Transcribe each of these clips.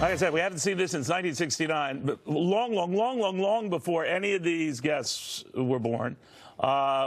Like I said, we haven't seen this since 1969, but long before any of these guests were born.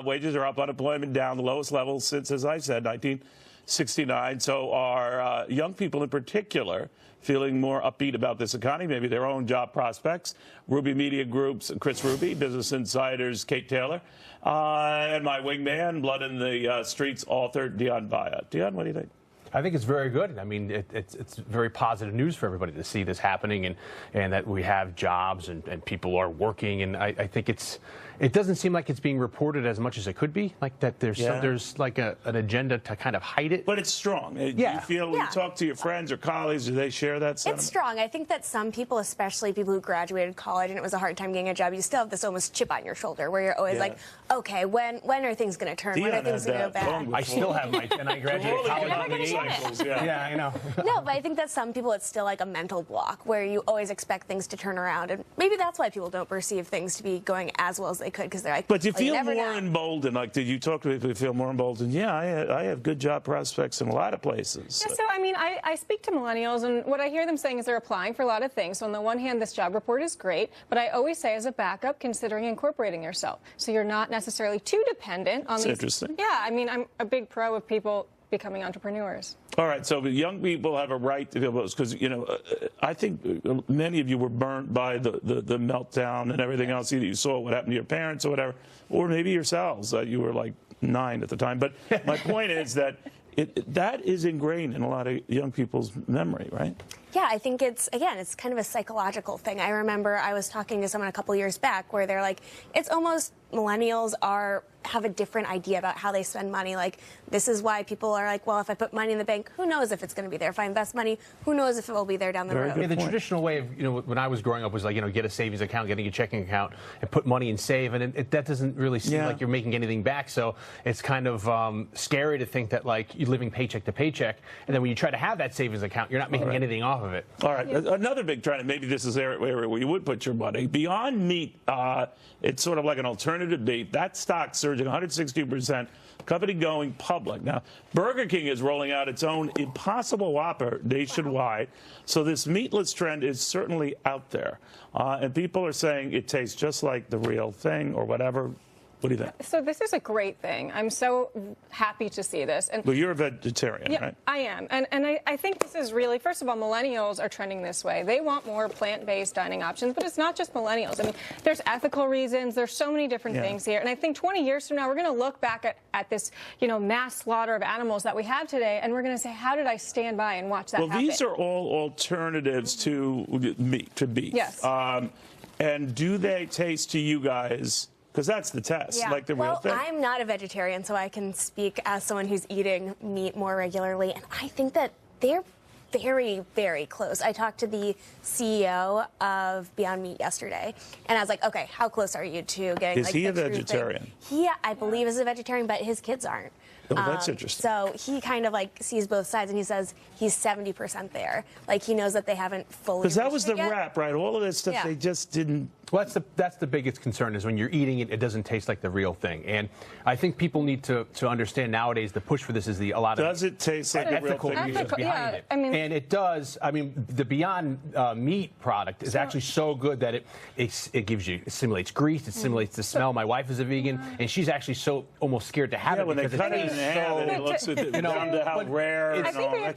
Wages are up, unemployment down, the lowest level since, as I said, 1969. So are young people in particular feeling more upbeat about this economy, maybe their own job prospects. Ruby Media Group's Kris Ruby, Business Insider's Kate Taylor, and my wingman, Blood in the Streets author, Dion Baya. Dion, what do you think? I think it's very good. I mean, it's very positive news for everybody to see this happening and that we have jobs and people are working. And I think it doesn't seem like it's being reported as much as it could be, like that there's like an agenda to kind of hide it. But it's strong. Do you feel when you talk to your friends or colleagues, do they share that sentiment? It's strong. I think that some people, especially people who graduated college and it was a hard time getting a job, you still have this almost chip on your shoulder where you're always like, okay, when are things going to turn? When are things going to go back? I still have my, and I graduated college. Yeah, I know. No, but I think that some people, it's still like a mental block where you always expect things to turn around. And maybe that's why people don't perceive things to be going as well as they could, because they're like, but do you feel more emboldened? Like, did you talk to people who feel more emboldened? Yeah, I have good job prospects in a lot of places. Yeah, so, I mean, I speak to millennials, and what I hear them saying is they're applying for a lot of things. So on the one hand, this job report is great, but I always say as a backup, considering incorporating yourself. So you're not necessarily too dependent on That's these. Interesting. Yeah, I mean, I'm a big pro of people becoming entrepreneurs. All right, so young people have a right to feel those because, you know, I think many of you were burnt by the meltdown and everything else. You saw what happened to your parents or whatever, or maybe yourselves. You were like 9 at the time. But my point is that that is ingrained in a lot of young people's memory, right? Yeah, I think it's kind of a psychological thing. I remember I was talking to someone a couple years back where they're like, it's almost millennials have a different idea about how they spend money. Like, this is why people are like, well, if I put money in the bank, who knows if it's going to be there? If I invest money, who knows if it will be there down the road? Yeah, the traditional way of, you know, when I was growing up was like, you know, get a savings account, getting a checking account, and put money in save, and that doesn't really seem like you're making anything back. So it's kind of scary to think that, like, you're living paycheck to paycheck, and then when you try to have that savings account, you're not making anything off of it. All right, another big trend, and maybe this is the area where you would put your money. Beyond Meat, it's sort of like an alternative to beef. That stock surging 160%, company going public. Now, Burger King is rolling out its own Impossible Whopper nationwide. So this meatless trend is certainly out there. And people are saying it tastes just like the real thing or whatever. What do you think? So this is a great thing. I'm so happy to see this. And well, you're a vegetarian, right? I am. And I think this is really, first of all, millennials are trending this way. They want more plant-based dining options, but it's not just millennials. I mean, there's ethical reasons. There's so many different things here. And I think 20 years from now, we're going to look back at this, you know, mass slaughter of animals that we have today, and we're going to say, how did I stand by and watch that happen? Well, these are all alternatives to meat, to beef. Yes. And do they taste to you guys? Because that's the test, like the real thing. Well, I'm not a vegetarian, so I can speak as someone who's eating meat more regularly, and I think that they're very, very close. I talked to the CEO of Beyond Meat yesterday, and I was like, okay, how close are you to getting, Is he a vegetarian? He, I believe, is a vegetarian, but his kids aren't. Oh, that's interesting. So he kind of like sees both sides, and he says he's 70% there. Like, he knows that they haven't fully. Because that was the rap, right? All of this stuff, they just didn't. Well, that's the biggest concern is when you're eating it, it doesn't taste like the real thing. And I think people need to understand nowadays the push for this is a lot of. Does it taste like the real thing? Behind it. I mean, and it does. I mean, the Beyond Meat product is actually so good that it gives you, it simulates grease, it simulates the smell. My wife is a vegan, and she's actually so almost scared to have it. When they cut it in half, and it looks at how rare. I think we have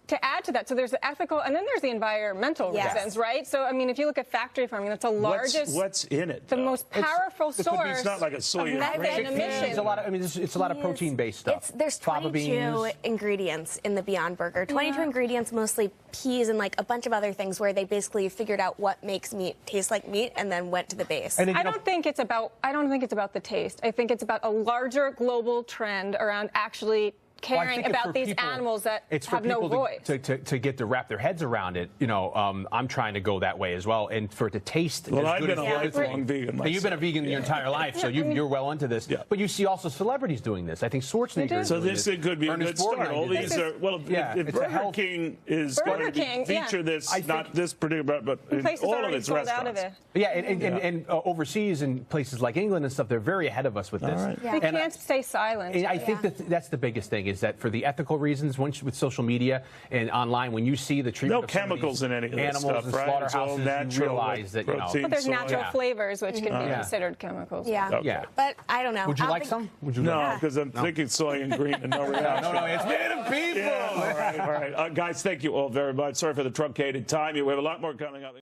to add to that. So there's the ethical, and then there's the environmental reasons, right? So I mean, if you look at factory farming, that's a largest. What's in it? The most powerful source. It's not like a soy. Of methane emissions. It's a lot of. I mean, it's a lot of protein-based stuff. There's 22 ingredients in the Beyond Burger. 22 ingredients, mostly peas and like a bunch of other things, where they basically figured out what makes meat taste like meat and then went to the base. And I don't think it's about the taste. I think it's about a larger global trend around actually caring about these animals that have no voice. To get to wrap their heads around it, you know, I'm trying to go that way as well, and for it to taste. Well, as I've good been as a lifelong vegan myself. You've been a vegan your entire life, so you're well into this. Yeah. But you see also celebrities doing this. I think Schwarzenegger. So this could be a good start. All these are if Burger King is going to feature this, not this particular, but in all of its restaurants. Yeah, and overseas in places like England and stuff, they're very ahead of us with this. They can't stay silent. I think that's the biggest thing is that for the ethical reasons, once with social media and online, when you see the treatment No of some of chemicals these in any of this animals stuff, in right? It's all slaughterhouses, natural, you realize that, you know. protein, But there's soy. natural Yeah. flavors which can be Yeah. considered chemicals. Yeah. Okay. Yeah. But I don't know. Would you I don't like think- some? Would you No, like? because I'm thinking soy and green and no reaction. No, it's made of people. Yeah, all right. Guys, thank you all very much. Sorry for the truncated time. We have a lot more coming up.